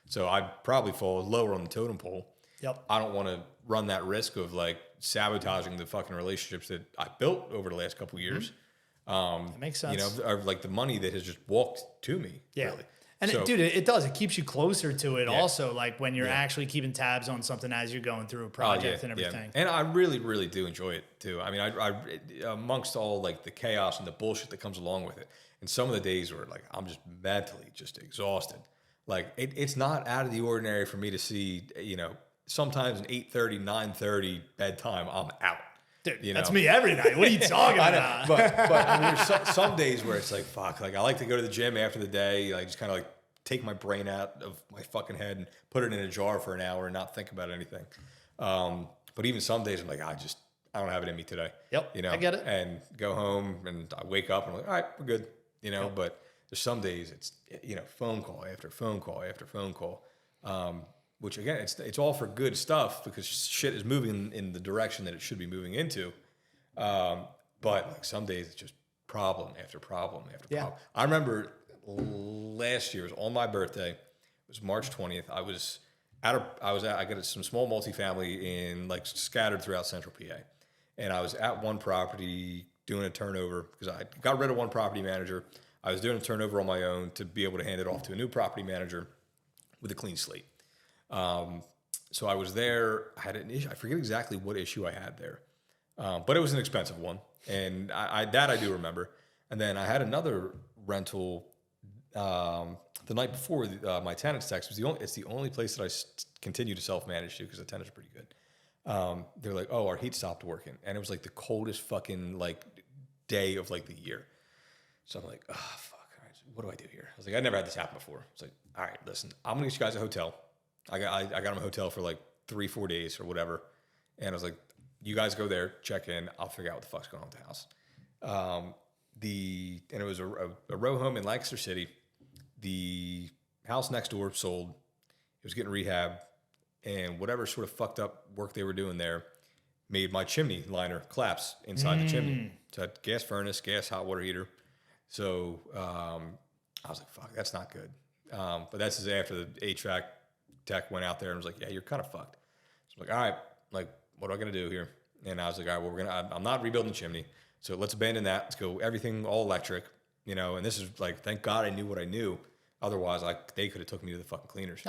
So I'd probably fall lower on the totem pole. Yep. I don't want to run that risk of like sabotaging the fucking relationships that I built over the last couple of years. That makes sense. You know, or like the money that has just walked to me. Yeah. Really. And So- dude, it does. It keeps you closer to it. Yeah. Also, like when you're actually keeping tabs on something as you're going through a Oh, project and everything. And I really, really do enjoy it too. I mean, I amongst all like the chaos and the bullshit that comes along with it, and some of the days where like I'm just mentally just exhausted. Like it's not out of the ordinary for me to see, you know, sometimes an 8:30, 9:30 bedtime, I'm out. Dude, you that's know? me every night. What are you talking about? But I mean, there's some days where it's like, fuck, like I like to go to the gym after the day, like just kind of like take my brain out of my fucking head and put it in a jar for an hour and not think about anything. But even some days I'm like, I don't have it in me today. Yep, You know, I get it. And go home and I wake up and I'm like, all right, we're good. You know, but there's some days it's, you know, phone call after phone call after phone call. Which again, it's all for good stuff because shit is moving in the direction that it should be moving into. But like some days it's just problem after problem after problem. I remember last year, it was on my birthday. It was March 20th. I got some small multifamily in like scattered throughout central PA. And I was at one property doing a turnover because I got rid of one property manager. I was doing a turnover on my own to be able to hand it off to a new property manager with a clean slate. So I was there. I had an issue. I forget exactly what issue I had there, but it was an expensive one, and I do remember. And then I had another rental the night before my tenant's text. It's the only place that I continue to self-manage to because the tenants are pretty good. They're like, "Oh, our heat stopped working," and it was like the coldest fucking like day of like the year. So I'm like, "Oh fuck, all right, what do I do here?" I was like, "I never had this happen before." It's like, "All right, listen, I'm gonna get you guys a hotel." I got them a hotel for like 3-4 days or whatever. And I was like, you guys go there, check in. I'll figure out what the fuck's going on with the house. And it was a row home in Lancaster City. The house next door sold. It was getting rehab. And whatever sort of fucked up work they were doing there made my chimney liner collapse inside the chimney. So I had gas furnace, gas hot water heater. So I was like, fuck, that's not good. But that's just after the HVAC tech went out there and was like, yeah, you're kind of fucked. So I'm like, all right, like, what am I going to do here? And I was like, all right, well, I'm not rebuilding the chimney. So let's abandon that. Let's go everything all electric, you know, and this is like, thank God I knew what I knew. Otherwise, they could have took me to the fucking cleaners.